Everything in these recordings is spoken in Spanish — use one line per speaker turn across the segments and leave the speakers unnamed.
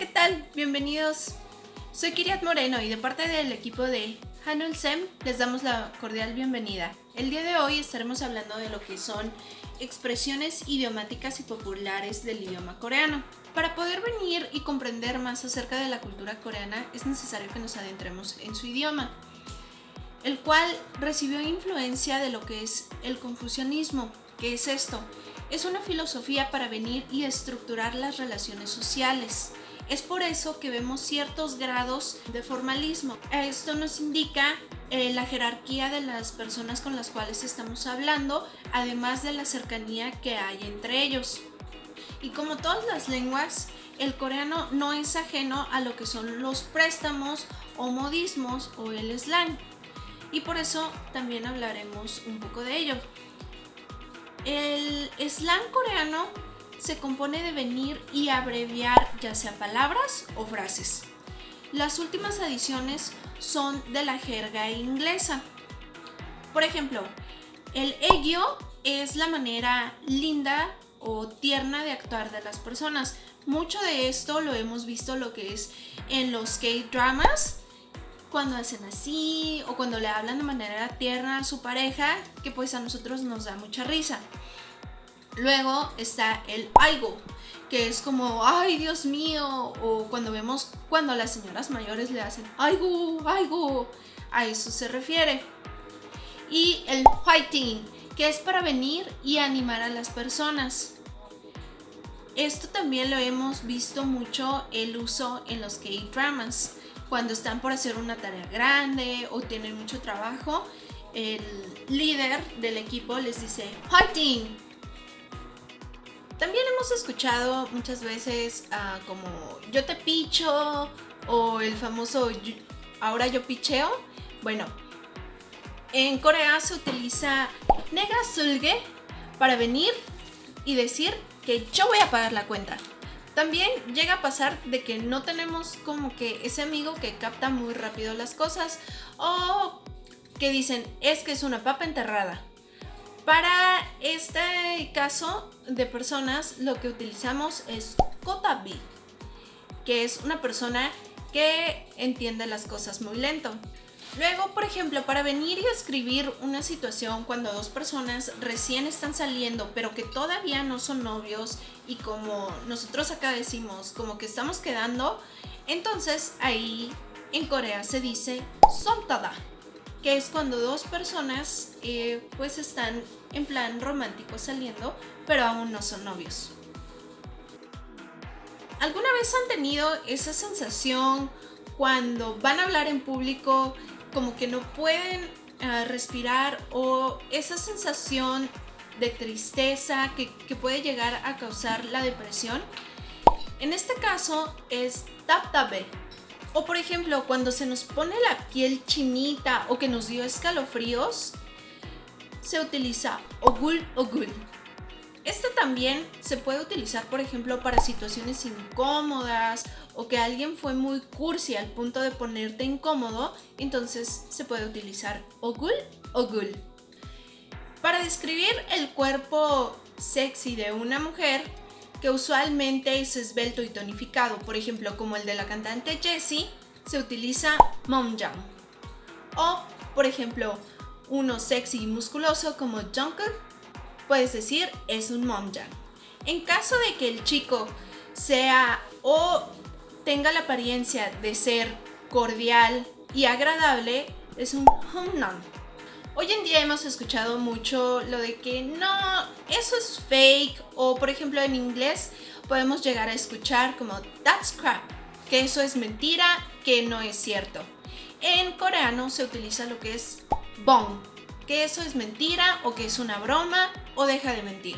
¿qué tal? Bienvenidos. Soy Kiriat Moreno y de parte del equipo de Hanul Sem les damos la cordial bienvenida. El día de hoy estaremos hablando de lo que son expresiones idiomáticas y populares del idioma coreano. Para poder venir y comprender más acerca de la cultura coreana es necesario que nos adentremos en su idioma, el cual recibió influencia de lo que es el confucianismo. ¿Qué es esto? Es una filosofía para venir y estructurar las relaciones sociales. Es por eso que vemos ciertos grados de formalismo. Esto nos indica la jerarquía de las personas con las cuales estamos hablando, además de la cercanía que hay entre ellos. Y como todas las lenguas, el coreano no es ajeno a lo que son los préstamos o modismos o el slang. Y por eso también hablaremos un poco de ello. El slang coreano se compone de venir y abreviar ya sea palabras o frases. Las últimas adiciones son de la jerga inglesa. Por ejemplo, el egyo es la manera linda o tierna de actuar de las personas. Mucho de esto lo hemos visto lo que es en los K-dramas, cuando hacen así o cuando le hablan de manera tierna a su pareja, que pues a nosotros nos da mucha risa. Luego está el aigo, que es como ay Dios mío, o cuando las señoras mayores le hacen aigo, aigo, a eso se refiere. Y el fighting, que es para venir y animar a las personas. Esto también lo hemos visto mucho el uso en los K-dramas. Cuando están por hacer una tarea grande o tienen mucho trabajo, el líder del equipo les dice fighting. También hemos escuchado muchas veces como yo te picho o el famoso ahora yo picheo. Bueno, en Corea se utiliza nega sulge para venir y decir que yo voy a pagar la cuenta. También llega a pasar de que no tenemos como que ese amigo que capta muy rápido las cosas o que dicen es que es una papa enterrada. Para este caso de personas lo que utilizamos es kotabi, que es una persona que entiende las cosas muy lento. Luego, por ejemplo, para venir y escribir una situación cuando dos personas recién están saliendo pero que todavía no son novios y como nosotros acá decimos como que estamos quedando, entonces ahí en Corea se dice somtada, que es cuando dos personas pues están en plan romántico saliendo pero aún no son novios. ¿Alguna vez han tenido esa sensación cuando van a hablar en público como que no pueden respirar o esa sensación de tristeza que puede llegar a causar la depresión? En este caso es taptabe. O por ejemplo, cuando se nos pone la piel chinita o que nos dio escalofríos, se utiliza ogul ogul. Este también se puede utilizar, por ejemplo, para situaciones incómodas o que alguien fue muy cursi al punto de ponerte incómodo, entonces se puede utilizar ogul ogul. Para describir el cuerpo sexy de una mujer, que usualmente es esbelto y tonificado, por ejemplo, como el de la cantante Jessie, se utiliza momjang. O, por ejemplo, uno sexy y musculoso como Jungkook, puedes decir es un momjang. En caso de que el chico sea o tenga la apariencia de ser cordial y agradable, es un humnan. Hoy en día hemos escuchado mucho lo de que no, eso es fake, o por ejemplo en inglés podemos llegar a escuchar como that's crap, que eso es mentira, que no es cierto. En coreano se utiliza lo que es bong, que eso es mentira o que es una broma o deja de mentir.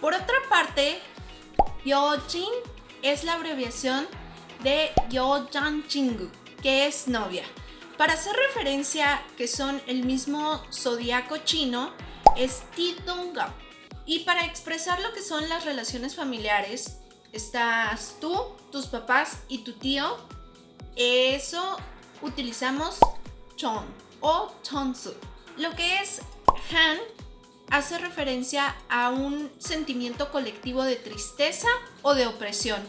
Por otra parte, yeojin es la abreviación de yeojang jingu, que es novia. Para hacer referencia que son el mismo zodiaco chino, es Tidongap. Y para expresar lo que son las relaciones familiares, estás tú, tus papás y tu tío. Eso utilizamos chon o chonsu. Lo que es han hace referencia a un sentimiento colectivo de tristeza o de opresión.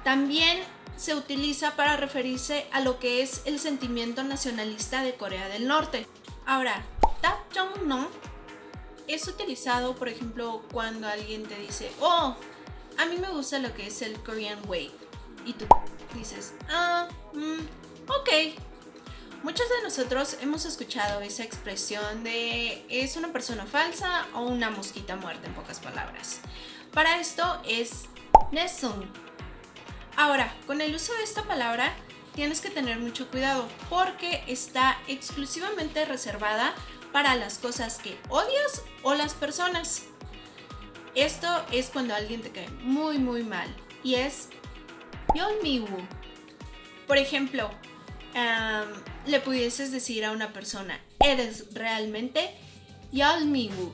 También se utiliza para referirse a lo que es el sentimiento nacionalista de Corea del Norte. Ahora, 답정너 es utilizado, por ejemplo, cuando alguien te dice, oh, a mí me gusta lo que es el Korean Wave. Y tú dices, ok. Muchos de nosotros hemos escuchado esa expresión de es una persona falsa o una mosquita muerta, en pocas palabras. Para esto es nesung. Ahora, con el uso de esta palabra tienes que tener mucho cuidado porque está exclusivamente reservada para las cosas que odias o las personas. Esto es cuando alguien te cae muy mal y es Yeolmiwoo. Por ejemplo, le pudieses decir a una persona, eres realmente Yeolmiwoo.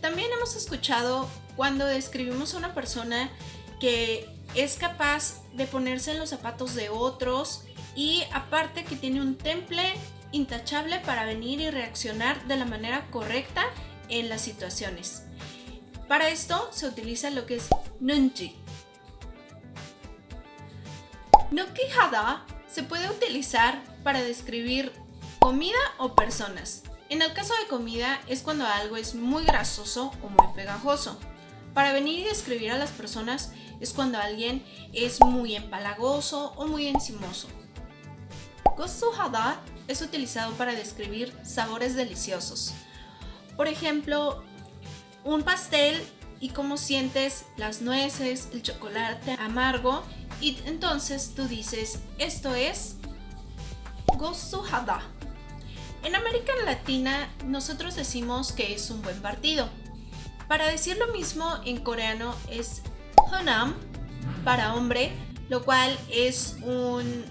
También hemos escuchado cuando describimos a una persona que es capaz de ponerse en los zapatos de otros y aparte que tiene un temple intachable para venir y reaccionar de la manera correcta en las situaciones. Para esto se utiliza lo que es nunchi. Nukihada se puede utilizar para describir comida o personas. En el caso de comida es cuando algo es muy grasoso o muy pegajoso. Para venir y describir a las personas es cuando alguien es muy empalagoso o muy encimoso. Gosuhada es utilizado para describir sabores deliciosos. Por ejemplo, un pastel y cómo sientes las nueces, el chocolate amargo y entonces tú dices, esto es gosuhada. En América Latina nosotros decimos que es un buen partido. Para decir lo mismo en coreano es honam para hombre, lo cual es un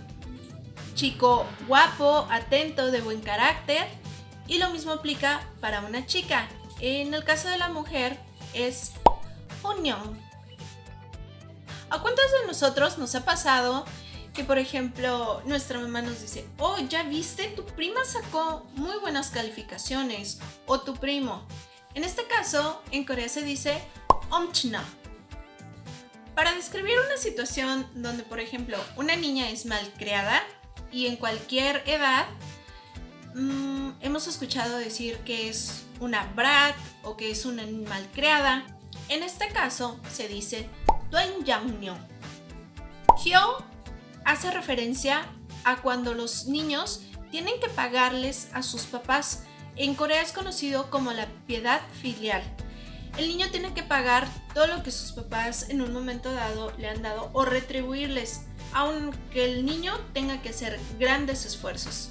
chico guapo, atento, de buen carácter, y lo mismo aplica para una chica. En el caso de la mujer es honyeong. ¿A cuántos de nosotros nos ha pasado que, por ejemplo, nuestra mamá nos dice, oh, ya viste, tu prima sacó muy buenas calificaciones, o tu primo? En este caso, en Corea se dice omchna. Para describir una situación donde, por ejemplo, una niña es malcriada y en cualquier edad, hemos escuchado decir que es una brat o que es una malcriada. En este caso se dice doenjangnyo. Hyo hace referencia a cuando los niños tienen que pagarles a sus papás. En Corea es conocido como la piedad filial. El niño tiene que pagar todo lo que sus papás en un momento dado le han dado o retribuirles, aunque el niño tenga que hacer grandes esfuerzos.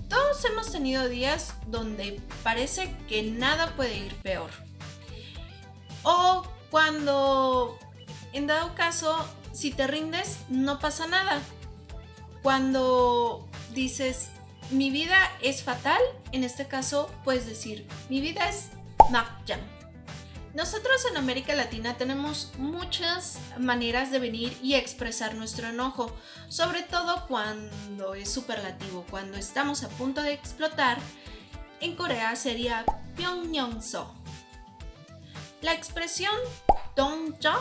Todos hemos tenido días donde parece que nada puede ir peor. O cuando, en dado caso, si te rindes, no pasa nada. Cuando dices, mi vida es fatal, en este caso puedes decir, mi vida es 막장. Nosotros en América Latina tenemos muchas maneras de venir y expresar nuestro enojo, sobre todo cuando es superlativo, cuando estamos a punto de explotar. En Corea sería pyongyongso. La expresión dongja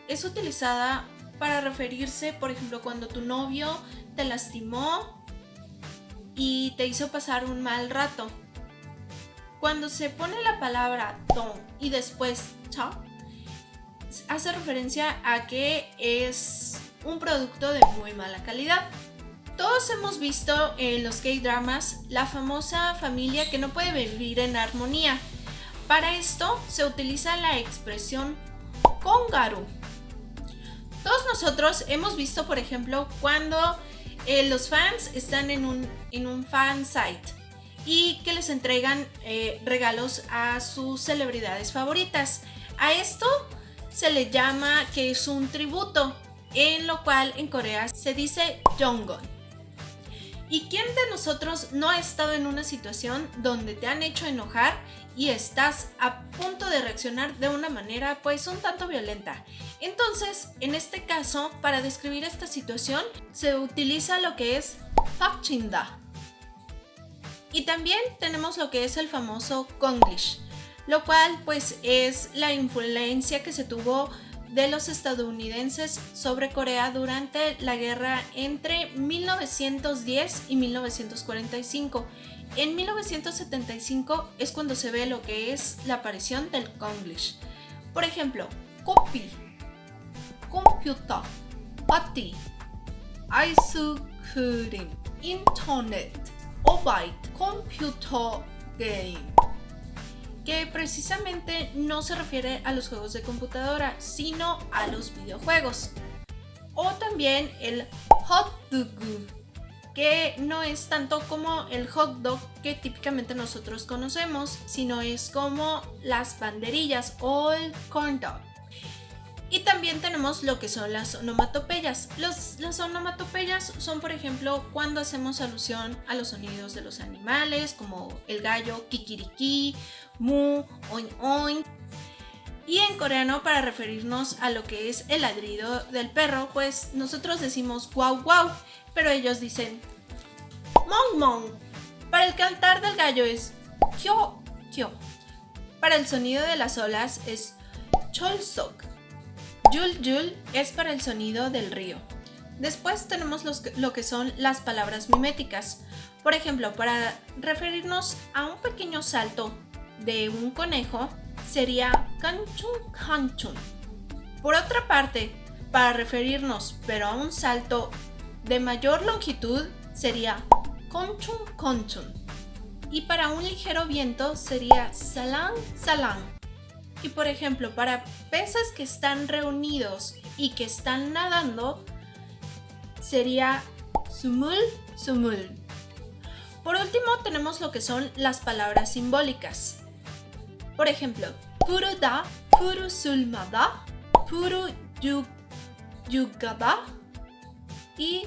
es utilizada para referirse, por ejemplo, cuando tu novio te lastimó y te hizo pasar un mal rato. Cuando se pone la palabra dong y después cha, hace referencia a que es un producto de muy mala calidad. Todos hemos visto en los K-dramas la famosa familia que no puede vivir en armonía. Para esto se utiliza la expresión kongaru. Todos nosotros hemos visto, por ejemplo, cuando los fans están en un fan site y que les entregan regalos a sus celebridades favoritas. A esto se le llama que es un tributo, en lo cual en Corea se dice Jonggon. ¿Y quién de nosotros no ha estado en una situación donde te han hecho enojar y estás a punto de reaccionar de una manera pues un tanto violenta? Entonces, en este caso, para describir esta situación, se utiliza lo que es 빡친다. Y también tenemos lo que es el famoso Konglish, lo cual pues es la influencia que se tuvo de los estadounidenses sobre Corea durante la guerra entre 1910 y 1945. En 1975 es cuando se ve lo que es la aparición del Konglish. Por ejemplo, copy, computer, party, ice-cream, internet, mobile, computer game, que precisamente no se refiere a los juegos de computadora, sino a los videojuegos. O también el hot dog, que no es tanto como el hot dog que típicamente nosotros conocemos, sino es como las banderillas o el corn dog. Y también tenemos lo que son las onomatopeyas. Las onomatopeyas son, por ejemplo, cuando hacemos alusión a los sonidos de los animales, como el gallo, kikiriki, mu, oin oin. Y en coreano, para referirnos a lo que es el ladrido del perro, pues nosotros decimos guau guau, pero ellos dicen mong mong. Para el cantar del gallo es kyo kyo. Para el sonido de las olas es cholsok. Yul yul es para el sonido del río. Después tenemos lo que son las palabras miméticas. Por ejemplo, para referirnos a un pequeño salto de un conejo sería kanchun kanchun. Por otra parte, para referirnos pero a un salto de mayor longitud sería konchun konchun. Y para un ligero viento sería salang salang. Y por ejemplo, para peces que están reunidos y que están nadando, sería sumul sumul. Por último, tenemos lo que son las palabras simbólicas. Por ejemplo, puruda, purusulmada, puru yugada y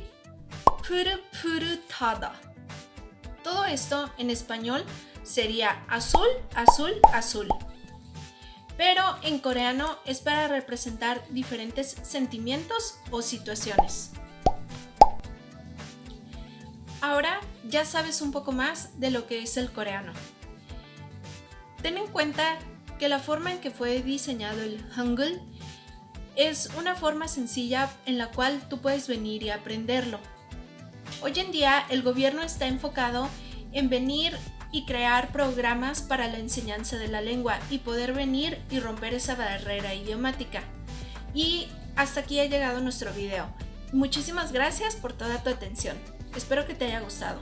purupurutada. Todo esto en español sería azul, azul, azul. Pero en coreano es para representar diferentes sentimientos o situaciones. Ahora ya sabes un poco más de lo que es el coreano. Ten en cuenta que la forma en que fue diseñado el Hangul es una forma sencilla en la cual tú puedes venir y aprenderlo. Hoy en día el gobierno está enfocado en venir y crear programas para la enseñanza de la lengua y poder venir y romper esa barrera idiomática. Y hasta aquí ha llegado nuestro video. Muchísimas gracias por toda tu atención. Espero que te haya gustado.